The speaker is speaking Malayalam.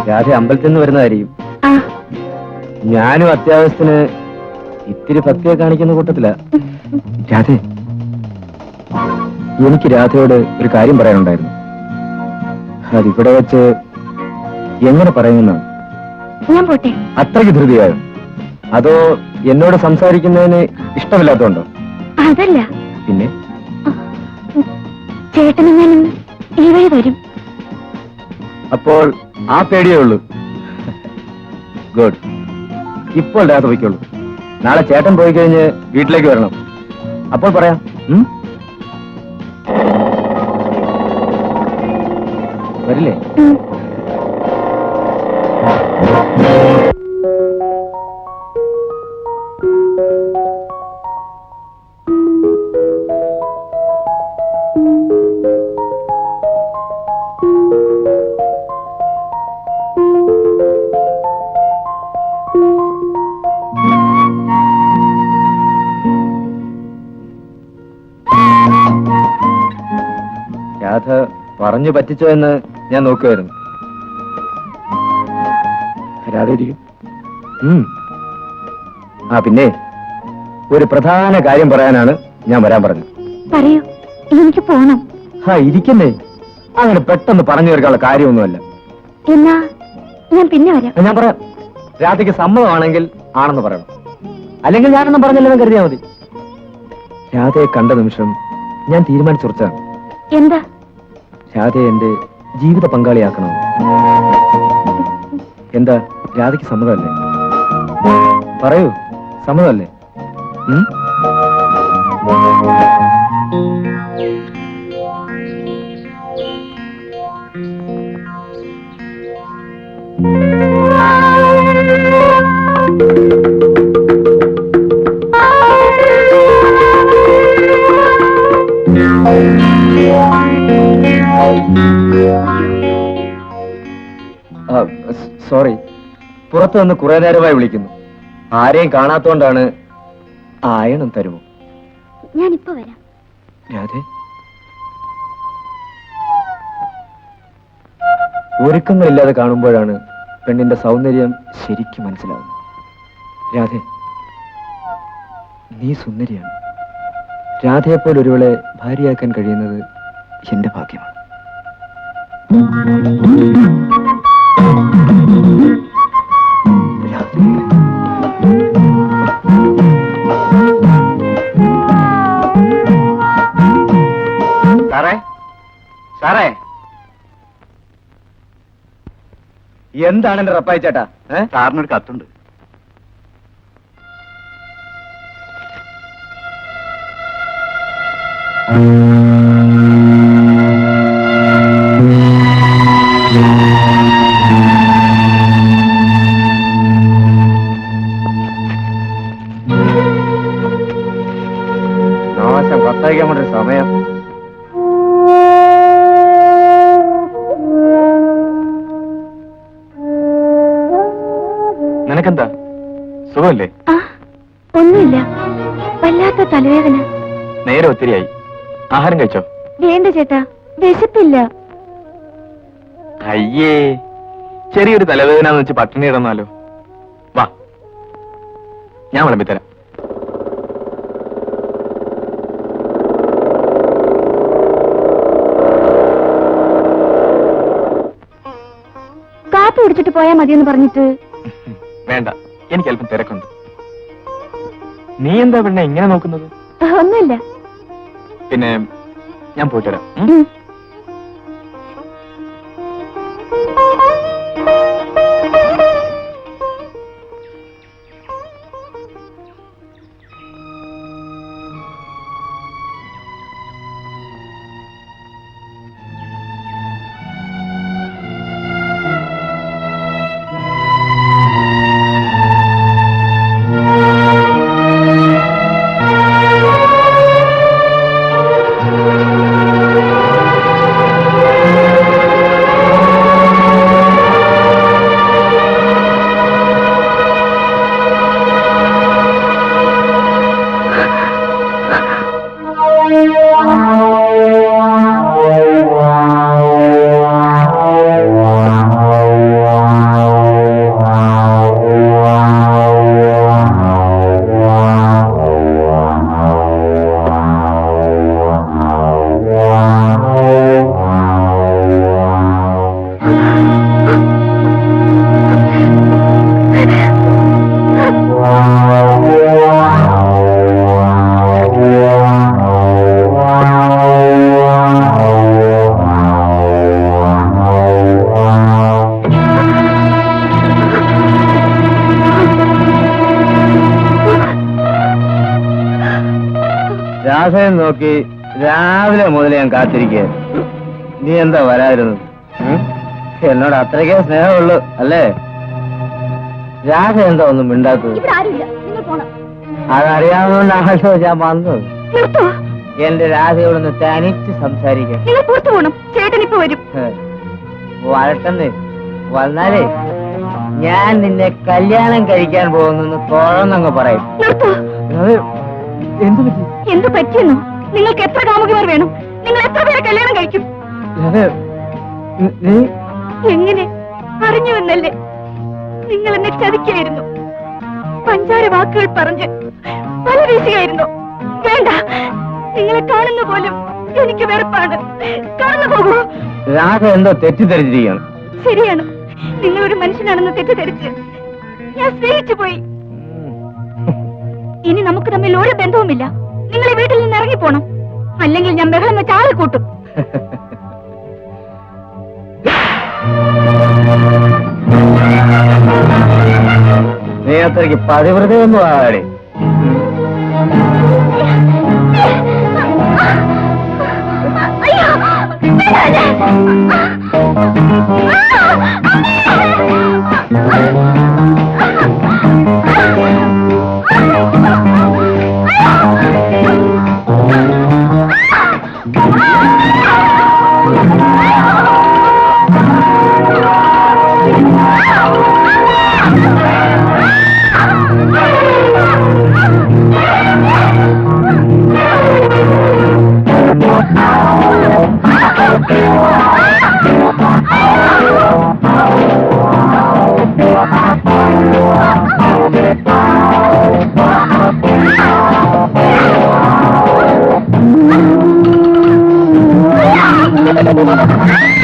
രാധ അമ്പലത്തിൽ നിന്ന് വരുന്നതായിരിക്കും. ഞാനും അത്യാവശ്യത്തിന് ഇത്തിരി ഭക്തിയെ കാണിക്കുന്ന കൂട്ടത്തില. രാധ, എനിക്ക് രാധയോട് ഒരു കാര്യം പറയാനുണ്ടായിരുന്നു. അതിവിടെ വെച്ച് എങ്ങനെ പറയുമെന്നാണ്. ഞാൻ പോട്ടെ. അത്രയ്ക്ക് ധൃതിയായോ? അതോ എന്നോട് സംസാരിക്കുന്നതിന് ഇഷ്ടമില്ലാത്തതുണ്ടോ? അതല്ല. പിന്നെ ചേട്ടനെങ്ങാനും ഈ വഴി വരും. അപ്പോൾ ആ പേടിയേ ഉള്ളൂ. ഗുഡ്. ഇപ്പോൾ രാധ പോയിക്കോളൂ. നാളെ ചേട്ടൻ പോയി കഴിഞ്ഞ് വീട്ടിലേക്ക് വരണം. അപ്പോൾ പറയാം. വരില്ലേ? രാധ പറഞ്ഞു പറ്റിച്ചോ എന്ന് ഞാൻ നോക്കുമായിരുന്നു. രാധ ഇരിക്കും. ആ പിന്നെ ഒരു പ്രധാന കാര്യം പറയാനാണ് ഞാൻ വരാൻ പറഞ്ഞത്. പറയൂ, എനിക്ക് പോണം. ഇരിക്കുന്നേ. അങ്ങനെ പെട്ടെന്ന് പറഞ്ഞു തീർക്കാനുള്ള കാര്യമൊന്നുമല്ല. എന്നാ ഞാൻ പിന്നെ വരാം. ഞാൻ പറയാം. രാധയ്ക്ക് സമ്മതമാണെങ്കിൽ ആണെന്ന് പറയണം. അല്ലെങ്കിൽ ഞാനൊന്നും പറഞ്ഞില്ലെന്ന് കരുതിയാൽ മതി. രാധയെ കണ്ട നിമിഷം ഞാൻ തീരുമാനിച്ചുറച്ചാണ്. എന്താ? രാധയെ എന്റെ ജീവിത പങ്കാളിയാക്കണം. എന്താ, രാധയ്ക്ക് സമ്മതമല്ലേ? പറയൂ, സമ്മതമല്ലേ? സോറി, പുറത്തു നിന്ന് കുറെ നേരമായി വിളിക്കുന്നു. ആരെയും കാണാത്തോണ്ടാണ്. ആയണം തരുമോ? ഞാനിപ്പോ വരാം. രാധേ, ഒരുക്കങ്ങളില്ലാതെ കാണുമ്പോഴാണ് പെണ്ണിന്റെ സൗന്ദര്യം ശരിക്കും മനസ്സിലാവുന്നത്. രാധേ, നീ സുന്ദരിയാണ്. രാധയെപ്പോലെ ഒരുവളെ ഭാര്യയാക്കാൻ കഴിയുന്നത് എന്റെ ഭാഗ്യമാണ്. സാറേ, സാറേ, എന്താണ് എന്റെ റപ്പായി ചേട്ടാ? സാറിനൊരു കത്തുണ്ട്. നാശം, കത്തയക്കാൻ വേണ്ട സമയം. നിനക്കെന്താ, സുഖമല്ലേ? ഒന്നുമില്ല, വല്ലാത്ത തലവേദന. നേരെ ഒത്തിരിയായി. ആഹാരം കഴിച്ചോ? വേണ്ട ചേട്ടാ, വിശപ്പില്ല. അയ്യേ, ചെറിയൊരു തലവേദന എന്ന് വെച്ച് പട്ടിണി ഇടന്നാലോ? വാ, ഞാൻ വിളമ്പിത്തരാം. കാപ്പി കുടിച്ചിട്ട് പോയാ മതിയെന്ന് പറഞ്ഞിട്ട്. വേണ്ട, എനിക്ക് അല്പം തിരക്കുണ്ട്. നീ എന്താ പെണ്ണെ ഇങ്ങനെ നോക്കുന്നത്? ഒന്നുമില്ല. പിന്നെ ഞാൻ പോയിട്ട് വരാം. സമയം നോക്കി രാവിലെ മുതൽ ഞാൻ കാത്തിരിക്കുക. നീ എന്താ വരാതിരുന്നത്? എന്നോട് അത്രയ്ക്കേ സ്നേഹമുള്ളൂ അല്ലേ? രാധ എന്താ ഒന്നും മിണ്ടാത്തത്? ഇവിടെ ആരുമില്ല, നിങ്ങൾ പോണം. അതറിയാവുന്നതുകൊണ്ടാണല്ലോ ഞാൻ വന്നത്. നിർത്തുവോ? എന്റെ രാധയോടൊന്ന് തനിച്ച് സംസാരിക്കാം. നിങ്ങൾ പുറത്തു പോണം, ചേട്ടൻ ഇപ്പൊ വരും. വരട്ടെന്ന് വന്നാലേ ഞാൻ നിന്നെ കല്യാണം കഴിക്കാൻ പോകുന്നെന്ന് തുറന്നങ്ങ് പറയും. നിർത്തുവോ? എന്തു പറ്റി? എന്തു പറ്റിയെന്നോ? നിങ്ങൾക്ക് എത്ര കാമുകിമാർ വേണം? നിങ്ങൾ എത്ര പേരെ കല്യാണം കഴിക്കും? നീ എങ്ങനെ അറിഞ്ഞുവെന്നല്ലേ? നിങ്ങൾ എന്നെ ചതിക്കായിരുന്നു, പഞ്ചാര വാക്കുകൾ പറഞ്ഞ് പല വീശുകയായിരുന്നു. വേണ്ട, നിങ്ങളെ കാണുന്ന പോലും എനിക്ക് വെറുപ്പാണ്. കടന്നു പോകൂ. രാധ എന്തോ തെറ്റിദ്ധരിച്ചിരിക്കുകയാണ്. ശരിയാണ്, നിങ്ങളൊരു മനുഷ്യനാണെന്ന് തെറ്റിദ്ധരിച്ച് ഞാൻ സ്നേഹിച്ചു പോയി. ഇനി നമുക്ക് തമ്മിൽ ഒരു ബന്ധവുമില്ല. നിങ്ങൾ ഈ വീട്ടിൽ നിന്ന് ഇറങ്ങിപ്പോണം, അല്ലെങ്കിൽ ഞാൻ ബഹളം വെച്ച് ആളെ കൂട്ടും. നീ അത്രയ്ക്ക് പതിവ്രതയൊന്നും ആടെ. Ah!